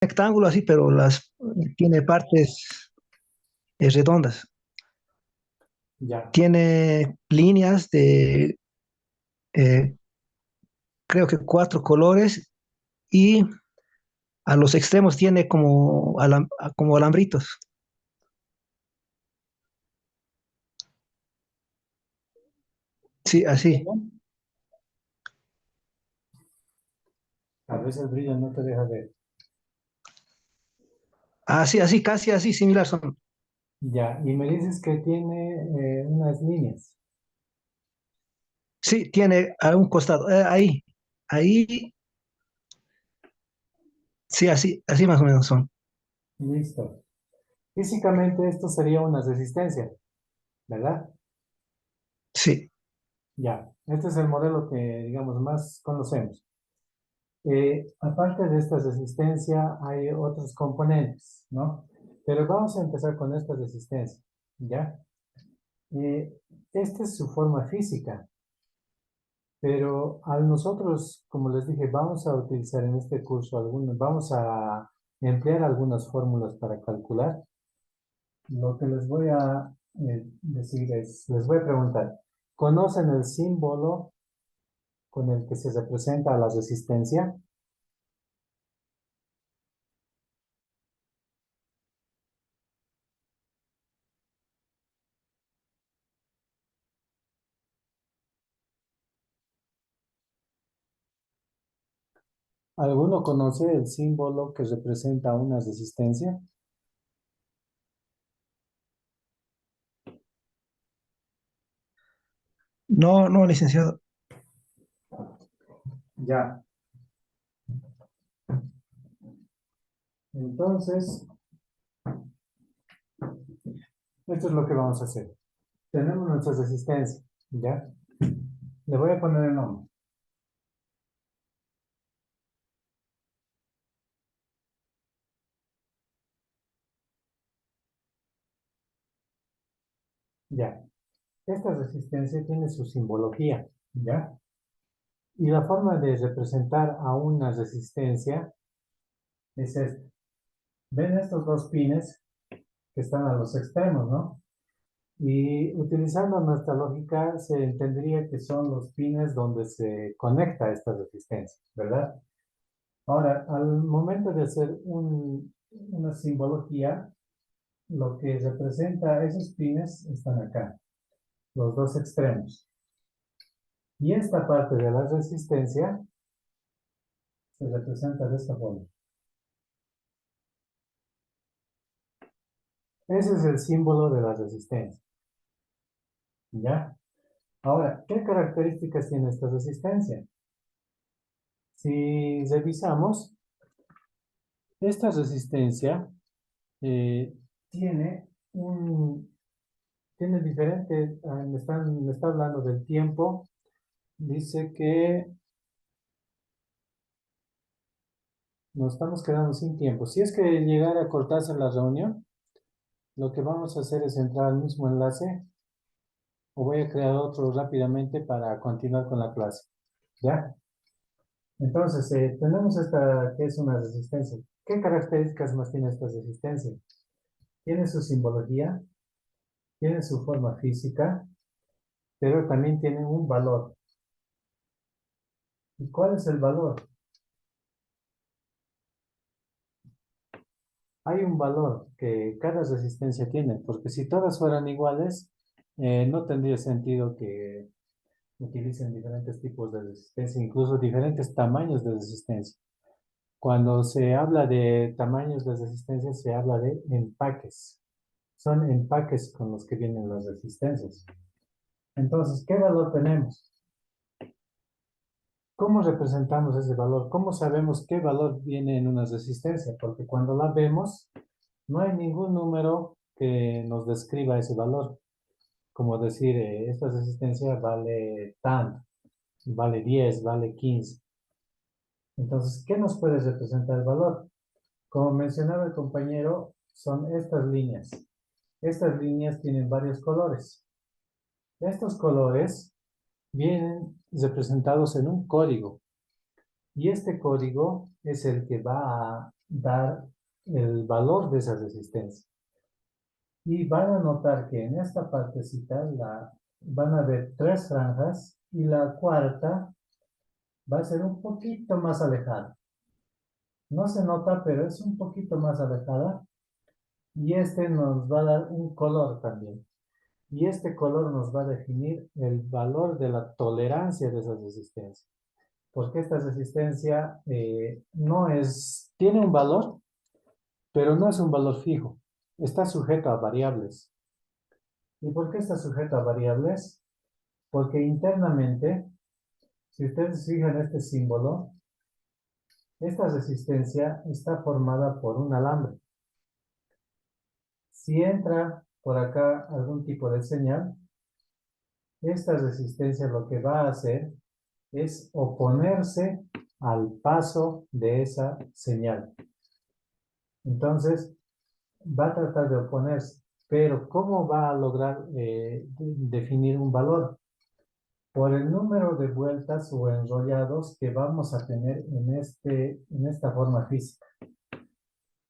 rectángulo así, pero tiene partes redondas. Ya, Tiene líneas de, eh, creo que cuatro colores y a los extremos tiene como alambritos. Sí, así. ¿cómo? A veces el brillo no te deja ver. Así, así, casi así, similar son. Ya, y me dices que tiene unas líneas. Sí, tiene a un costado. Ahí, sí, así, así más o menos son. Listo. Físicamente esto sería una resistencia, ¿verdad? Sí. Ya, este es el modelo que, digamos, más conocemos. Aparte de esta resistencia, hay otros componentes, ¿no? Pero vamos a empezar con esta resistencia, ¿ya? Eh, Esta es su forma física, pero al nosotros, como les dije, vamos a utilizar en este curso vamos a emplear algunas fórmulas para calcular. Lo que les voy a decir es, les voy a preguntar, ¿conocen el símbolo con el que se representa la resistencia? ¿Alguno conoce el símbolo que representa una resistencia? No, no, licenciado. Ya. Entonces, esto es lo que vamos a hacer. Tenemos nuestra resistencia, ¿ya? Le voy a poner el nombre. Ya. Esta resistencia tiene su simbología, ¿ya? Y la forma de representar a una resistencia es esta. ¿Ven estos dos pines que están a los extremos, no? Y utilizando nuestra lógica, se entendería que son los pines donde se conecta esta resistencia, ¿verdad? Ahora, al momento de hacer una simbología, lo que representa esos pines están acá, los dos extremos. Y esta parte de la resistencia se representa de esta forma. Ese es el símbolo de la resistencia, ¿ya? Ahora, ¿qué características tiene esta resistencia? Si revisamos, esta resistencia eh, tiene tiene diferentes, me está hablando del tiempo, dice que nos estamos quedando sin tiempo. Si es que llegara a cortarse la reunión, lo que vamos a hacer es entrar al mismo enlace o voy a crear otro rápidamente para continuar con la clase. ¿Ya? Entonces, tenemos esta que es una resistencia. ¿Qué características más tiene esta resistencia? Tiene su simbología, tiene su forma física, pero también tiene un valor. ¿Y cuál es el valor? Hay un valor que cada resistencia tiene, porque si todas fueran iguales, no tendría sentido que utilicen diferentes tipos de resistencia, incluso diferentes tamaños de resistencia. Cuando se habla de tamaños de resistencia, se habla de empaques. Son empaques con los que vienen las resistencias. Entonces, ¿qué valor tenemos? ¿Cómo representamos ese valor? ¿Cómo sabemos qué valor viene en una resistencia? Porque cuando la vemos, no hay ningún número que nos describa ese valor. Como decir, esta resistencia vale tanto, vale 10, vale 15. Entonces, ¿qué nos puede representar el valor? Como mencionaba el compañero, son estas líneas. Estas líneas tienen varios colores. Estos colores vienen representados en un código y este código es el que va dar el valor de esa resistencia. Y van a notar que en esta partecita van a ver tres franjas y la cuarta va a ser un poquito más alejada. No se nota, pero es un poquito más alejada. Y este nos va a dar un color también. Y este color nos va a definir el valor de la tolerancia de esa resistencia. Porque esta resistencia tiene un valor, pero no es un valor fijo. Está sujeto a variables. ¿Y por qué está sujeto a variables? Porque internamente, si ustedes fijan este símbolo, esta resistencia está formada por un alambre. Si entra por acá algún tipo de señal, esta resistencia lo que va a hacer es oponerse al paso de esa señal. Entonces, va a tratar de oponerse, pero ¿cómo va a lograr definir un valor? Por el número de vueltas o enrollados que vamos a tener en esta forma física.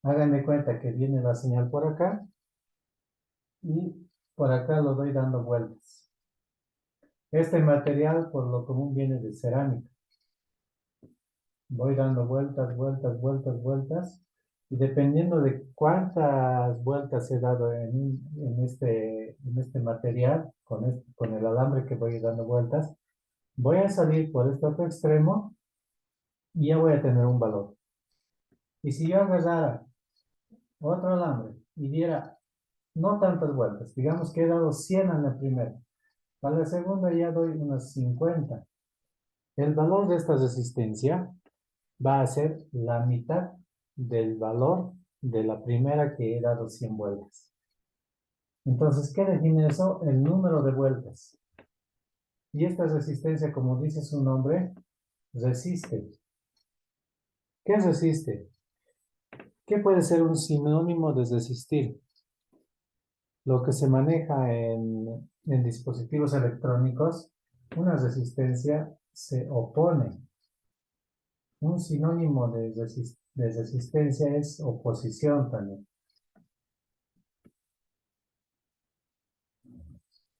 Háganme cuenta que viene la señal por acá y por acá lo doy dando vueltas. Este material por lo común viene de cerámica. Voy dando vueltas, vueltas, vueltas, vueltas. Y dependiendo de cuántas vueltas he dado en este material, con el alambre que voy dando vueltas, voy a salir por este otro extremo y ya voy a tener un valor. Y si yo agarrara otro alambre y diera no tantas vueltas, digamos que he dado 100 en la primera, para la segunda ya doy unas 50. El valor de esta resistencia va a ser la mitad del valor de la primera que he dado 100 vueltas. Entonces, ¿qué define eso? El número de vueltas. Y esta resistencia, como dice su nombre, resiste. ¿Qué resiste? ¿Qué puede ser un sinónimo de resistir? Lo que se maneja en dispositivos electrónicos, una resistencia se opone. Un sinónimo de resistencia es oposición también.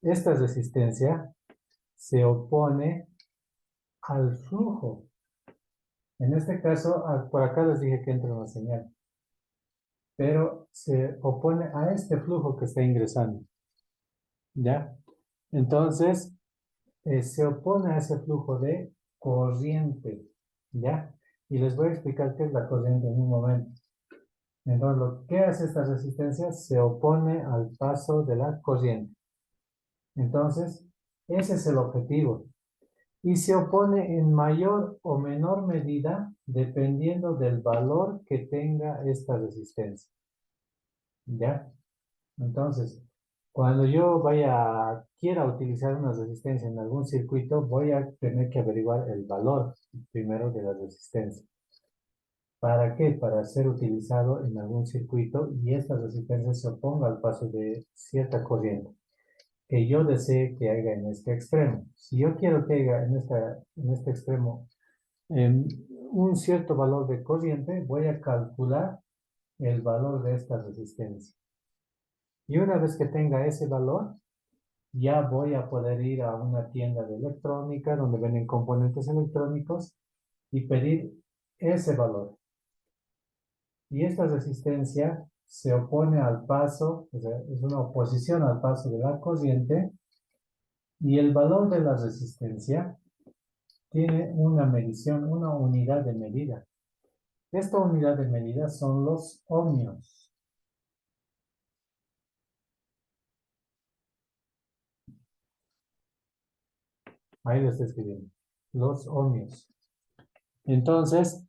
Esta resistencia se opone al flujo. En este caso, por acá les dije que entra una señal, pero se opone a este flujo que está ingresando. ¿Ya? Entonces, se opone a ese flujo de corriente. ¿Ya? Y les voy a explicar qué es la corriente en un momento. Entonces, lo que hace esta resistencia se opone al paso de la corriente. Entonces, ese es el objetivo. Y se opone en mayor o menor medida dependiendo del valor que tenga esta resistencia. ¿Ya? Entonces, cuando yo quiera utilizar una resistencia en algún circuito, voy a tener que averiguar el valor primero de la resistencia. ¿Para qué? Para ser utilizado en algún circuito y esta resistencia se oponga al paso de cierta corriente que yo desee que haya en este extremo. Si yo quiero que haya en este extremo un cierto valor de corriente, voy a calcular el valor de esta resistencia. Y una vez que tenga ese valor, ya voy a poder ir a una tienda de electrónica donde venden componentes electrónicos y pedir ese valor. Y esta resistencia se opone al paso, o sea, es una oposición al paso de la corriente, y el valor de la resistencia tiene una medición, una unidad de medida. Esta unidad de medida son los ohmios. Ahí lo estoy escribiendo. Los ohmios. Entonces,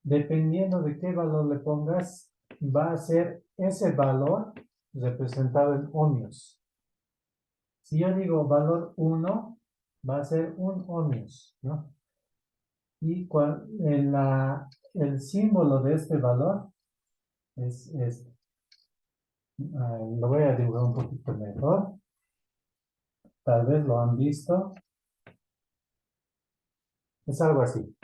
dependiendo de qué valor le pongas, va a ser ese valor representado en ohmios. Si yo digo valor 1, va a ser un ohmios, ¿no? Y el símbolo de este valor es este. Lo voy a dibujar un poquito mejor. Tal vez lo han visto. Es algo así.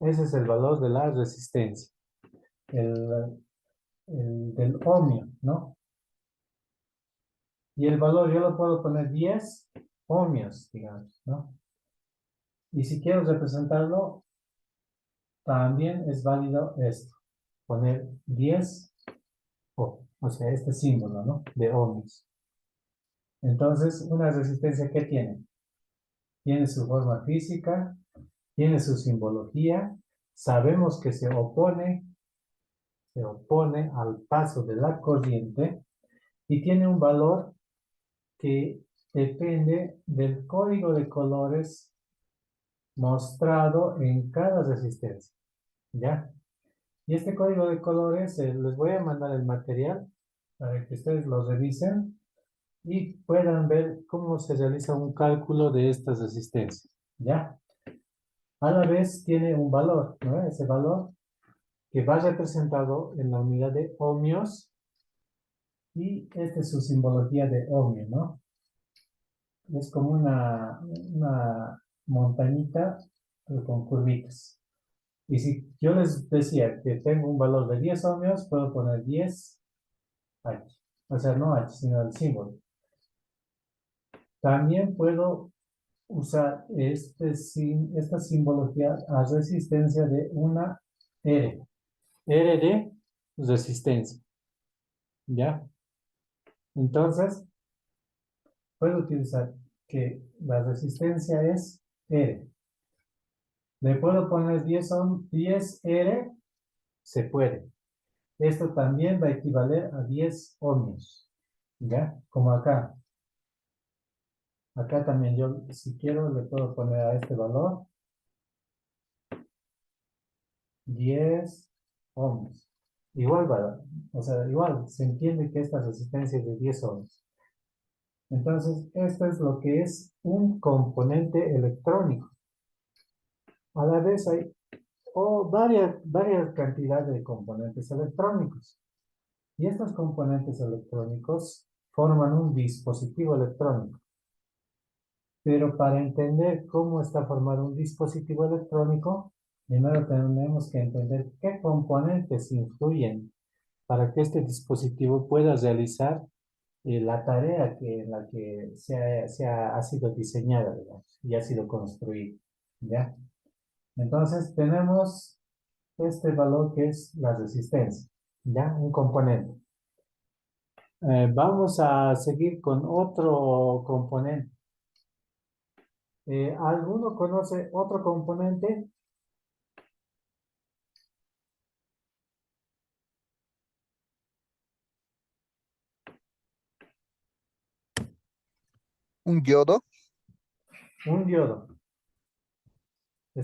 Ese es el valor de la resistencia. El del ohmio, ¿no? Y el valor yo lo puedo poner 10 ohmios, digamos, ¿no? Y si quiero representarlo, también es válido esto, poner 10 o sea, este símbolo, ¿no? De ohmios. Entonces, una resistencia, ¿qué tiene? Tiene su forma física, tiene su simbología, sabemos que se opone al paso de la corriente y tiene un valor que depende del código de colores mostrado en cada resistencia, ¿ya? Y este código de colores, les voy a mandar el material para que ustedes lo revisen y puedan ver cómo se realiza un cálculo de estas resistencias, ¿ya? A la vez tiene un valor, ¿no? Ese valor que va representado en la unidad de ohmios y esta es su simbología de ohmio, ¿no? Es como una montañita pero con curvitas. Y si yo les decía que tengo un valor de 10 ohmios, puedo poner 10 H. O sea, no H, sino el símbolo. También puedo usar esta simbología a resistencia de una R. R de resistencia. ¿Ya? Entonces, puedo utilizar que la resistencia es R. ¿Le puedo poner 10 R? Se puede. Esto también va a equivaler a 10 ohmios. ¿Ya? Como acá. Acá también yo, si quiero, le puedo poner a este valor 10 ohmios. Igual, ¿verdad? O sea, igual, se entiende que esta resistencia es de 10 ohmios. Entonces, esto es lo que es un componente electrónico. A la vez hay varias cantidades de componentes electrónicos. Y estos componentes electrónicos forman un dispositivo electrónico. Pero para entender cómo está formado un dispositivo electrónico, primero tenemos que entender qué componentes influyen para que este dispositivo pueda realizar la tarea en la que ha sido diseñada, digamos, y ha sido construido, ¿ya? Entonces tenemos este valor que es la resistencia, ¿ya? Un componente. Vamos a seguir con otro componente. ¿Alguno conoce otro componente? Un diodo. Un diodo.